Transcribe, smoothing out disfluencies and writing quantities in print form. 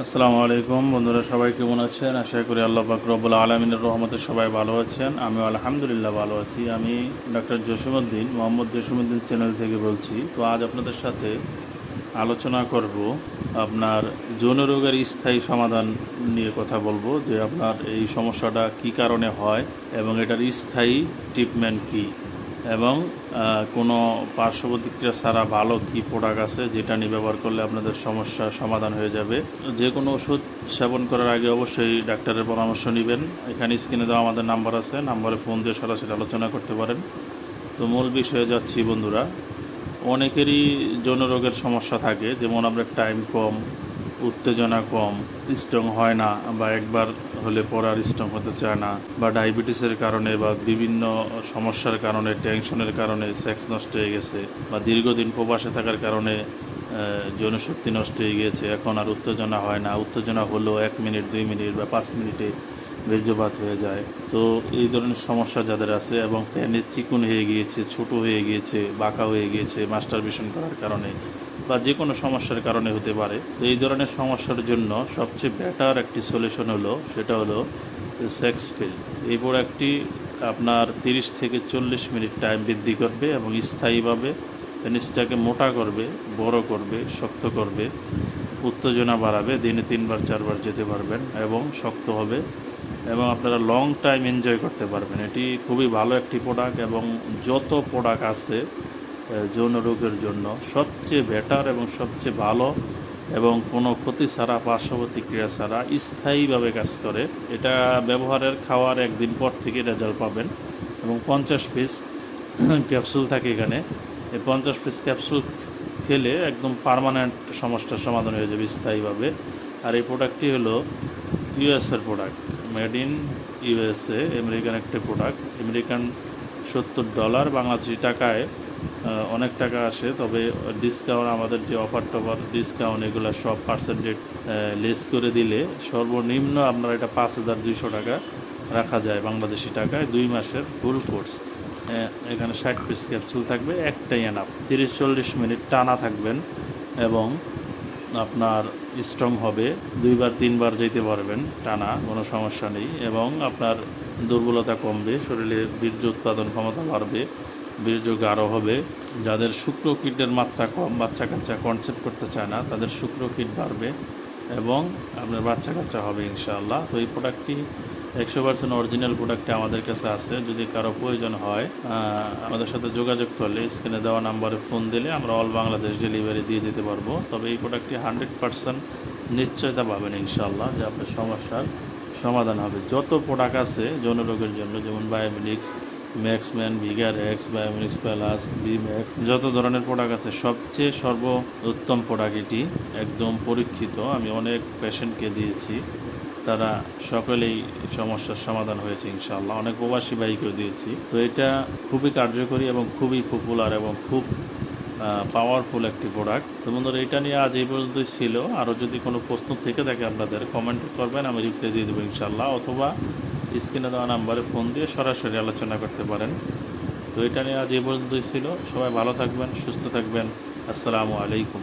আসসালামু আলাইকুম বন্ধুরা, সবাই কেমন আছেন? আশা করি আল্লাহ পাক রব্বুল আলামিনের রহমতে সবাই ভালো আছেন। আমিও আলহামদুলিল্লাহ ভালো আছি। আমি ডক্টর জসিমউদ্দিন, মোহাম্মদ জসিমউদ্দিন চ্যানেল থেকে বলছি। তো আজ আপনাদের সাথে আলোচনা করব আপনার যৌন রোগের স্থায়ী সমাধান নিয়ে কথা বলবো, যে আপনার এই সমস্যাটা কি কারণে হয় এবং এটার স্থায়ী ট্রিটমেন্ট কী, এবং কোনো পার্শ্ব প্রতিক্রিয়া ছাড়া ভালো কী প্রোডাক্ট আছে যেটা নিয়ে ব্যবহার করলে আপনাদের সমস্যার সমাধান হয়ে যাবে। যে কোনো ওষুধ সেবন করার আগে অবশ্যই ডাক্তারের পরামর্শ নেবেন। এখানে স্ক্রিনে দেওয়া আমাদের নাম্বার আছে, নাম্বারে ফোন দিয়ে সরাসরি আলোচনা করতে পারেন। তো মূল বিষয়ে যাচ্ছি বন্ধুরা। অনেকেরই যৌন রোগের সমস্যা থাকে, যেমন আপনার টাইম কম, উত্তেজনা কম, স্ট্রং হয় না, বা একবার হলে পর আর স্ট্রং হতে চায় না, বা ডায়াবেটিসের কারণে বা বিভিন্ন সমস্যার কারণে, টেনশনের কারণে সেক্স নষ্ট হয়ে গেছে, বা দীর্ঘদিন প্রবাসে থাকার কারণে যৌনশক্তি নষ্ট হয়ে গিয়েছে, এখন আর উত্তেজনা হয় না, উত্তেজনা হলো 1 মিনিট 2 মিনিট বা 5 মিনিটে বীর্যপাত হয়ে যায়। তো এই ধরনের সমস্যা যাদের আছে, এবং প্যানের চিকন হয়ে গিয়েছে, ছোট হয়ে গিয়েছে, বাঁকা হয়ে গিয়েছে মাস্টারবেশন করার কারণে, বা যে কোনো সমস্যার কারণে হতে পারে। তো এই ধরনের সমস্যার জন্য সবচেয়ে বেটার একটি সলিউশন হলো, সেটা হলো সেক্স ফিল। এই প্রোডাক্টটি আপনার 30 থেকে 40 মিনিট টাইম বৃদ্ধি করবে এবং স্থায়ীভাবে পেনিসটাকে মোটা করবে, বড় করবে, শক্ত করবে, উত্তেজনা বাড়াবে, দিনে 3 বার 4 বার যেতে পারবেন এবং শক্ত হবে, এবং আপনারা লং টাইম এনজয় করতে পারবেন। এটি খুবই ভালো একটি প্রোডাক্ট, এবং যত প্রোডাক্ট আছে যৌন রোগের জন্য সবচেয়ে বেটার এবং সবচেয়ে ভালো, এবং কোনো ক্ষতি ছাড়া, পার্শ্ব প্রতিক্রিয়া ছাড়া স্থায়ীভাবে কাজ করে। এটা ব্যবহারের খাওয়ার 1 দিন পর থেকে রেজাল্ট পাবেন, এবং 50 পিস ক্যাপসুল থাকে এখানে। এই 50 পিস ক্যাপসুল খেলে একদম পার্মানেন্ট সমস্যার সমাধান হয়ে যাবে স্থায়ীভাবে। আর এই প্রোডাক্টটি হলো ইউএসের product, made in USA, American একটা প্রোডাক্ট। আমেরিকান $70, বাংলাদেশি টাকায় অনেক টাকা আসে। তবে ডিসকাউন্ট, আমাদের যে অফার টফার ডিসকাউন্ট, এগুলো সব পার্সেন্টেজ লেস করে দিলে সর্বনিম্ন আপনার এটা 5200 টাকা রাখা যায় বাংলাদেশি টাকায়। 2 মাসের ফুল কোর্স। এখানে 60 পিস ক্যাপসুল থাকবে, একটাই এনাফ। 30-40 মিনিট টানা থাকবেন এবং আপনার স্ট্রং হবে, 2-3 বার যেতে পারবেন টানা, কোনো সমস্যা নেই। এবং আপনার দুর্বলতা কমবে, শরীরে বীর্য উৎপাদন ক্ষমতা বাড়বে, বীর্য গাঢ় হবে। যাদের শুক্রকিটের মাত্রা কম, বাচ্চা কাচ্চা কনসেপ্ট করতে চায় না, তাদের শুক্রকিট বাড়বে এবং আপনার বাচ্চা কাচ্চা হবে ইনশাআল্লাহ। তো এই প্রোডাক্টটি 100% অরিজিনাল প্রোডাক্টটি আমাদের কাছে আছে। যদি কারো প্রয়োজন হয় আমাদের সাথে যোগাযোগ করলে, স্ক্রিনে দেওয়া নাম্বারে ফোন দিলে আমরা অল বাংলাদেশ ডেলিভারি দিয়ে দিতে পারবো। তবে এই প্রোডাক্টটি 100% নিশ্চয়তা পাবেন ইনশাআল্লাহ যে আপনার সমস্যার সমাধান হবে। যত প্রোডাক্ট আছে যৌন রোগের জন্য, যেমন বায়োমেডিক্স, ম্যাক্সম্যান, ভিগার এক্স, বায়োমেডিক্স প্লাস, বিম্যাক্স, যত ধরনের প্রোডাক্ট আছে সবচেয়ে সর্বোত্তম প্রোডাক্ট এটি, একদম পরীক্ষিত। আমি অনেক পেশেন্টকে দিয়েছি, তারা সকলেই সমস্যার সমাধান হয়েছে ইনশাআল্লাহ। অনেক প্রবাসী ভাইকেও দিয়েছি। তো এটা খুবই কার্যকরী এবং খুবই পপুলার এবং খুব পাওয়ারফুল একটি প্রোডাক্ট। তো বন্ধুরা, এটা নিয়ে আজ এই পর্যন্তই ছিল। আরও যদি কোনো প্রশ্ন থেকে থাকে আপনাদের, কমেন্ট করবেন, আমি রিপ্লাই দিয়ে দেবো ইনশাআল্লাহ, অথবা স্ক্রিনে দেওয়া নাম্বারে ফোন দিয়ে সরাসরি আলোচনা করতে পারেন। তো এটা নিয়ে আজ এই পর্যন্তই ছিল। সবাই ভালো থাকবেন, সুস্থ থাকবেন। আসসালামু আলাইকুম।